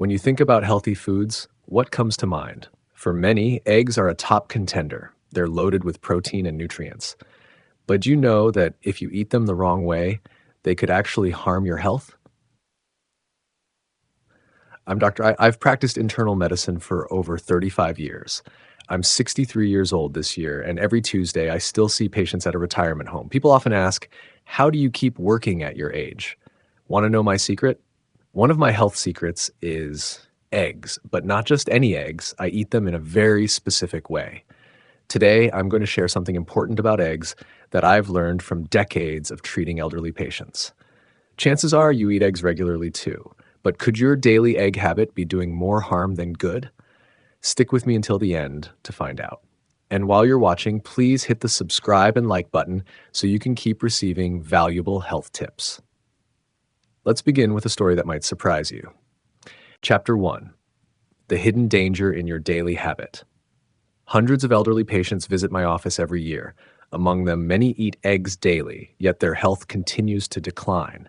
When you think about healthy foods, what comes to mind? For many, eggs are a top contender. They're loaded with protein and nutrients. But do you know that if you eat them the wrong way, they could actually harm your health? I've practiced internal medicine for over 35 years. I'm 63 years old this year, and every Tuesday I still see patients at a retirement home. People often ask, how do you keep working at your age? Want to know my secret? One of my health secrets is eggs, but not just any eggs. I eat them in a very specific way. Today, I'm going to share something important about eggs that I've learned from decades of treating elderly patients. Chances are you eat eggs regularly too, but could your daily egg habit be doing more harm than good? Stick with me until the end to find out. And while you're watching, please hit the subscribe and like button so you can keep receiving valuable health tips. Let's begin with a story that might surprise you. Chapter 1: The Hidden Danger in Your Daily Habit. Hundreds of elderly patients visit my office every year. Among them, many eat eggs daily, yet their health continues to decline.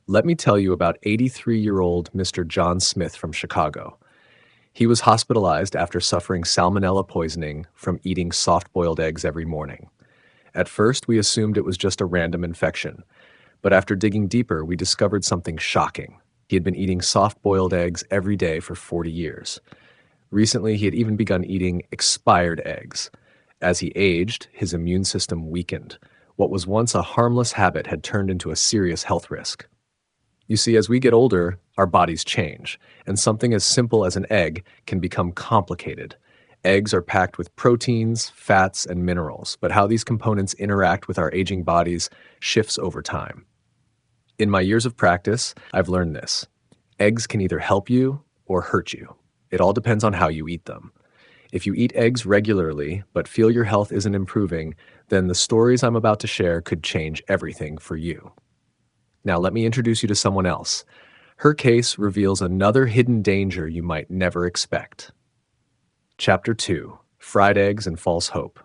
Let me tell you about 83-year-old Mr. John Smith from Chicago. He was hospitalized after suffering salmonella poisoning from eating soft-boiled eggs every morning. At first, we assumed it was just a random infection, but after digging deeper, we discovered something shocking. He had been eating soft-boiled eggs every day for 40 years. Recently, he had even begun eating expired eggs. As he aged, his immune system weakened. What was once a harmless habit had turned into a serious health risk. You see, as we get older, our bodies change, and something as simple as an egg can become complicated. Eggs are packed with proteins, fats, and minerals, but how these components interact with our aging bodies shifts over time. In my years of practice, I've learned this. Eggs can either help you or hurt you. It all depends on how you eat them. If you eat eggs regularly but feel your health isn't improving, then the stories I'm about to share could change everything for you. Now let me introduce you to someone else. Her case reveals another hidden danger you might never expect. Chapter 2: Fried Eggs and False Hope.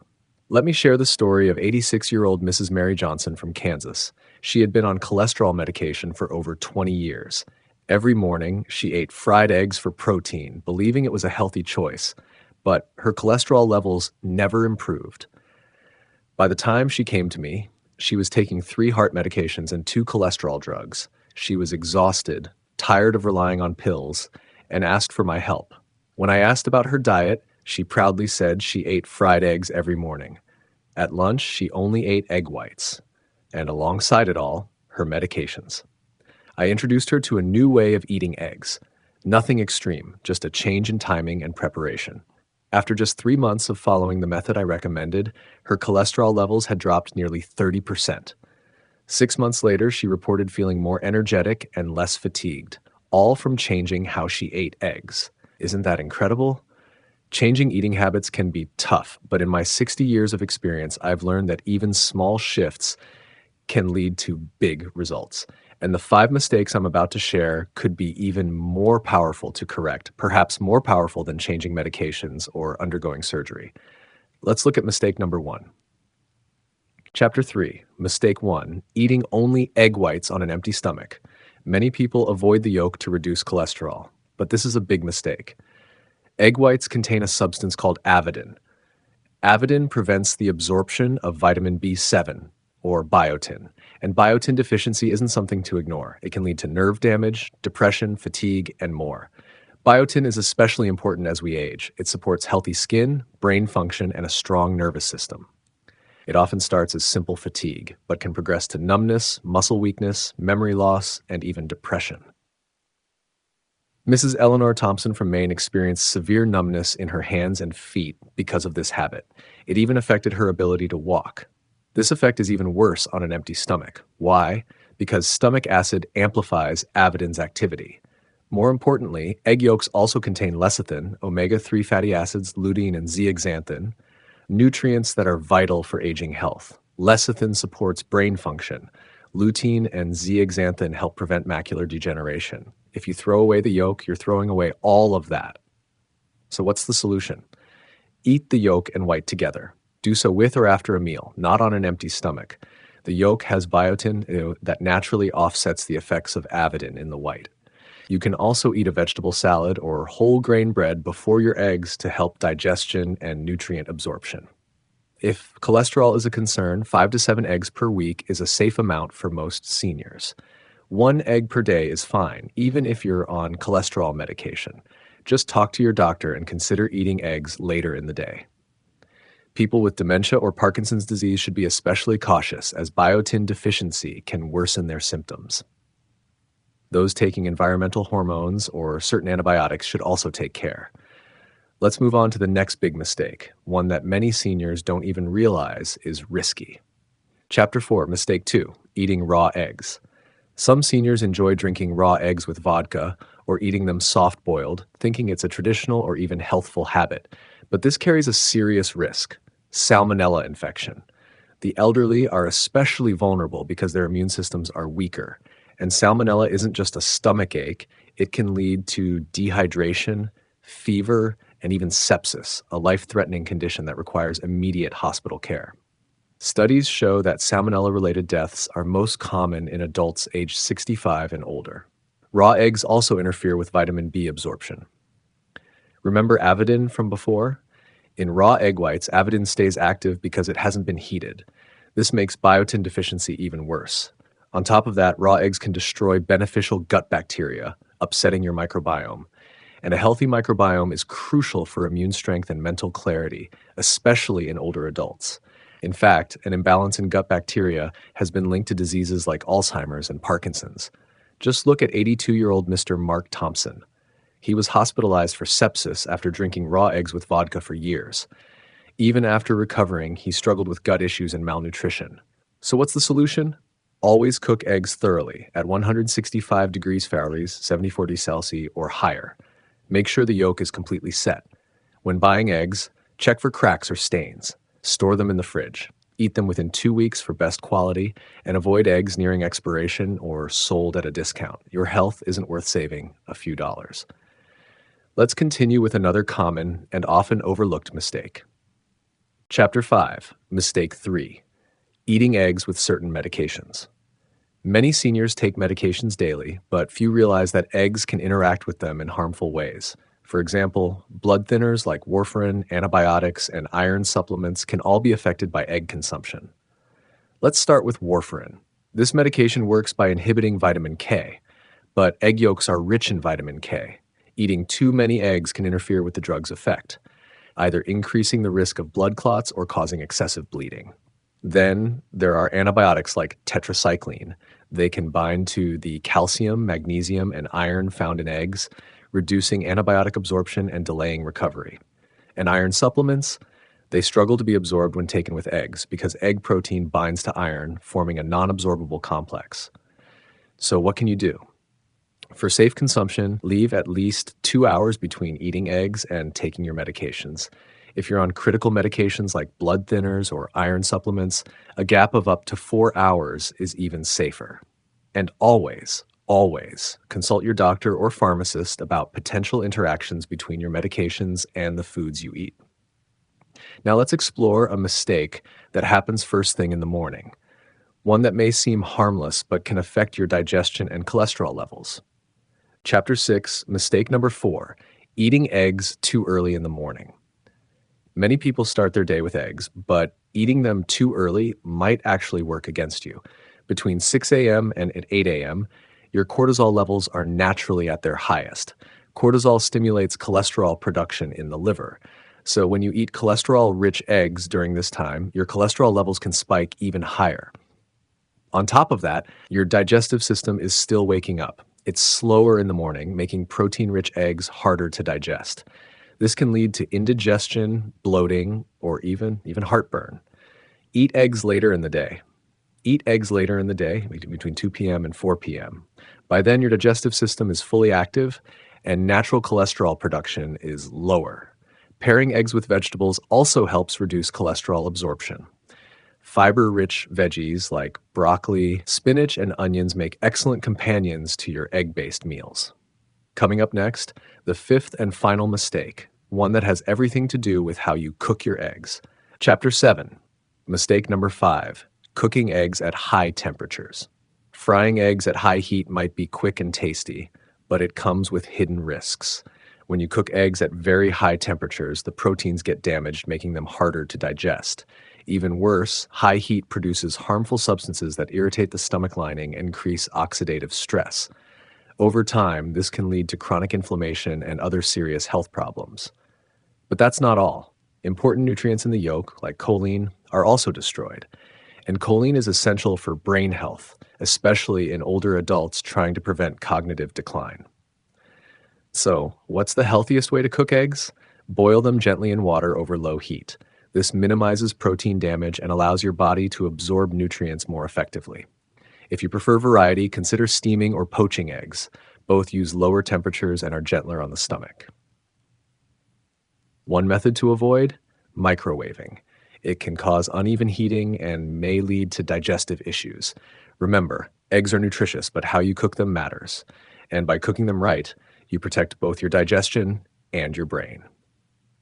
Let me share the story of 86-year-old Mrs. Mary Johnson from Kansas. She had been on cholesterol medication for over 20 years. Every morning, she ate fried eggs for protein, believing it was a healthy choice, but her cholesterol levels never improved. By the time she came to me, she was taking 3 heart medications and 2 cholesterol drugs. She was exhausted, tired of relying on pills, and asked for my help. When I asked about her diet, she proudly said she ate fried eggs every morning. At lunch, she only ate egg whites, and alongside it all, her medications. I introduced her to a new way of eating eggs. Nothing extreme, just a change in timing and preparation. After just 3 months of following the method I recommended, her cholesterol levels had dropped nearly 30%. 6 months later, she reported feeling more energetic and less fatigued, all from changing how she ate eggs. Isn't that incredible? Changing eating habits can be tough, but in my 60 years of experience, I've learned that even small shifts can lead to big results. And the 5 mistakes I'm about to share could be even more powerful to correct, perhaps more powerful than changing medications or undergoing surgery. Let's look at mistake number 1. Chapter 3: Mistake 1: Eating only egg whites on an empty stomach. Many people avoid the yolk to reduce cholesterol, but this is a big mistake. Egg whites contain a substance called avidin. Avidin prevents the absorption of vitamin B7, or biotin, and biotin deficiency isn't something to ignore. It can lead to nerve damage, depression, fatigue, and more. Biotin is especially important as we age. It supports healthy skin, brain function, and a strong nervous system. It often starts as simple fatigue, but can progress to numbness, muscle weakness, memory loss, and even depression. Mrs. Eleanor Thompson from Maine experienced severe numbness in her hands and feet because of this habit. It even affected her ability to walk. This effect is even worse on an empty stomach. Why? Because stomach acid amplifies avidin's activity. More importantly, egg yolks also contain lecithin, omega-3 fatty acids, lutein, and zeaxanthin, nutrients that are vital for aging health. Lecithin supports brain function. Lutein and zeaxanthin help prevent macular degeneration. If you throw away the yolk, you're throwing away all of that. So what's the solution? Eat the yolk and white together. Do so with or after a meal, not on an empty stomach. The yolk has biotin that naturally offsets the effects of avidin in the white. You can also eat a vegetable salad or whole grain bread before your eggs to help digestion and nutrient absorption. If cholesterol is a concern, 5 to 7 eggs per week is a safe amount for most seniors. 1 egg per day is fine, even if you're on cholesterol medication. Just talk to your doctor and consider eating eggs later in the day. People with dementia or Parkinson's disease should be especially cautious, as biotin deficiency can worsen their symptoms. Those taking environmental hormones or certain antibiotics should also take care. Let's move on to the next big mistake, one that many seniors don't even realize is risky. Chapter 4, Mistake 2, Eating Raw Eggs. Some seniors enjoy drinking raw eggs with vodka or eating them soft-boiled, thinking it's a traditional or even healthful habit. But this carries a serious risk: salmonella infection. The elderly are especially vulnerable because their immune systems are weaker. And salmonella isn't just a stomach ache, it can lead to dehydration, fever, and even sepsis, a life-threatening condition that requires immediate hospital care. Studies show that salmonella-related deaths are most common in adults aged 65 and older. Raw eggs also interfere with vitamin B absorption. Remember avidin from before? In raw egg whites, avidin stays active because it hasn't been heated. This makes biotin deficiency even worse. On top of that, raw eggs can destroy beneficial gut bacteria, upsetting your microbiome. And a healthy microbiome is crucial for immune strength and mental clarity, especially in older adults. In fact, an imbalance in gut bacteria has been linked to diseases like Alzheimer's and Parkinson's. Just look at 82-year-old Mr. Mark Thompson. He was hospitalized for sepsis after drinking raw eggs with vodka for years. Even after recovering, he struggled with gut issues and malnutrition. So what's the solution? Always cook eggs thoroughly at 165 degrees Fahrenheit, 74 degrees Celsius, or higher. Make sure the yolk is completely set. When buying eggs, check for cracks or stains. Store them in the fridge. Eat them within 2 weeks for best quality, and avoid eggs nearing expiration or sold at a discount. Your health isn't worth saving a few dollars. Let's continue with another common and often overlooked mistake. Chapter 5, Mistake 3, Eating eggs with certain medications. Many seniors take medications daily, but few realize that eggs can interact with them in harmful ways. For example, blood thinners like warfarin, antibiotics, and iron supplements can all be affected by egg consumption. Let's start with warfarin. This medication works by inhibiting vitamin K, but egg yolks are rich in vitamin K. Eating too many eggs can interfere with the drug's effect, either increasing the risk of blood clots or causing excessive bleeding. Then there are antibiotics like tetracycline. They can bind to the calcium, magnesium, and iron found in eggs, reducing antibiotic absorption and delaying recovery. And iron supplements, they struggle to be absorbed when taken with eggs because egg protein binds to iron, forming a non-absorbable complex. So what can you do? For safe consumption, leave at least 2 hours between eating eggs and taking your medications. If you're on critical medications like blood thinners or iron supplements, a gap of up to 4 hours is even safer. And always consult your doctor or pharmacist about potential interactions between your medications and the foods you eat. Now let's explore a mistake that happens first thing in the morning, one that may seem harmless but can affect your digestion and cholesterol levels. Chapter 6, Mistake number 4, Eating eggs too early in the morning. Many people start their day with eggs, but eating them too early might actually work against you. Between 6 a.m. and 8 a.m., your cortisol levels are naturally at their highest. Cortisol stimulates cholesterol production in the liver. So when you eat cholesterol-rich eggs during this time, your cholesterol levels can spike even higher. On top of that, your digestive system is still waking up. It's slower in the morning, making protein-rich eggs harder to digest. This can lead to indigestion, bloating, or even heartburn. Eat eggs later in the day. Eat eggs later in the day, between 2 p.m. and 4 p.m. By then, your digestive system is fully active and natural cholesterol production is lower. Pairing eggs with vegetables also helps reduce cholesterol absorption. Fiber-rich veggies like broccoli, spinach, and onions make excellent companions to your egg-based meals. Coming up next, the fifth and final mistake, one that has everything to do with how you cook your eggs. Chapter 7, Mistake number 5, Cooking eggs at high temperatures. Frying eggs at high heat might be quick and tasty, but it comes with hidden risks. When you cook eggs at very high temperatures, the proteins get damaged, making them harder to digest. Even worse, high heat produces harmful substances that irritate the stomach lining and increase oxidative stress. Over time, this can lead to chronic inflammation and other serious health problems. But that's not all. Important nutrients in the yolk, like choline, are also destroyed. And choline is essential for brain health, especially in older adults trying to prevent cognitive decline. So, what's the healthiest way to cook eggs? Boil them gently in water over low heat. This minimizes protein damage and allows your body to absorb nutrients more effectively. If you prefer variety, consider steaming or poaching eggs. Both use lower temperatures and are gentler on the stomach. One method to avoid: microwaving. It can cause uneven heating and may lead to digestive issues. Remember, eggs are nutritious, but how you cook them matters. And by cooking them right, you protect both your digestion and your brain.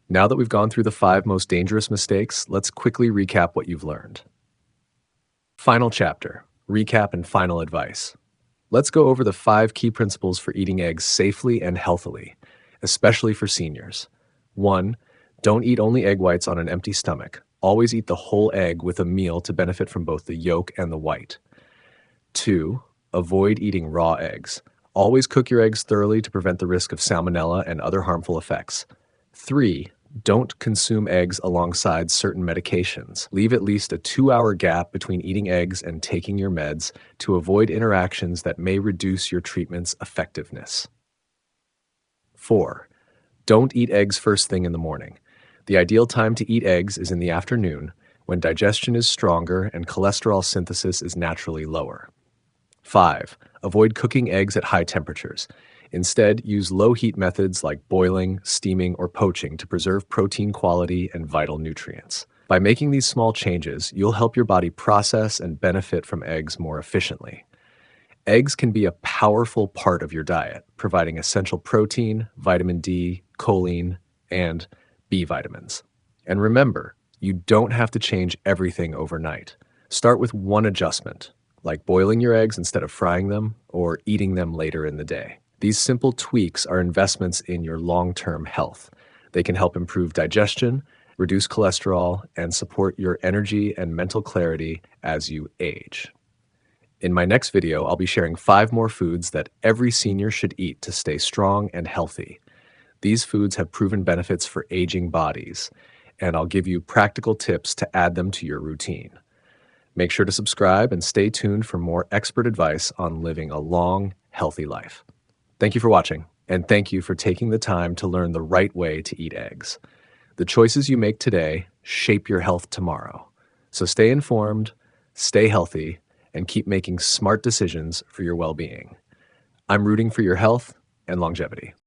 Now that we've gone through the 5 most dangerous mistakes, let's quickly recap what you've learned. Final chapter: recap and final advice. Let's go over the 5 key principles for eating eggs safely and healthily, especially for seniors. 1. Don't eat only egg whites on an empty stomach. Always eat the whole egg with a meal to benefit from both the yolk and the white. 2. Avoid eating raw eggs. Always cook your eggs thoroughly to prevent the risk of salmonella and other harmful effects. 3. Don't consume eggs alongside certain medications. Leave at least a 2-hour gap between eating eggs and taking your meds to avoid interactions that may reduce your treatment's effectiveness. 4. Don't eat eggs first thing in the morning. The ideal time to eat eggs is in the afternoon, when digestion is stronger and cholesterol synthesis is naturally lower. 5. Avoid cooking eggs at high temperatures. Instead, use low-heat methods like boiling, steaming, or poaching to preserve protein quality and vital nutrients. By making these small changes, you'll help your body process and benefit from eggs more efficiently. Eggs can be a powerful part of your diet, providing essential protein, vitamin D, choline, and B vitamins. And remember, you don't have to change everything overnight. Start with one adjustment, like boiling your eggs instead of frying them or eating them later in the day. These simple tweaks are investments in your long-term health. They can help improve digestion, reduce cholesterol, and support your energy and mental clarity as you age. In my next video, I'll be sharing 5 more foods that every senior should eat to stay strong and healthy. These foods have proven benefits for aging bodies, and I'll give you practical tips to add them to your routine. Make sure to subscribe and stay tuned for more expert advice on living a long, healthy life. Thank you for watching, and thank you for taking the time to learn the right way to eat eggs. The choices you make today shape your health tomorrow. So stay informed, stay healthy, and keep making smart decisions for your well-being. I'm rooting for your health and longevity.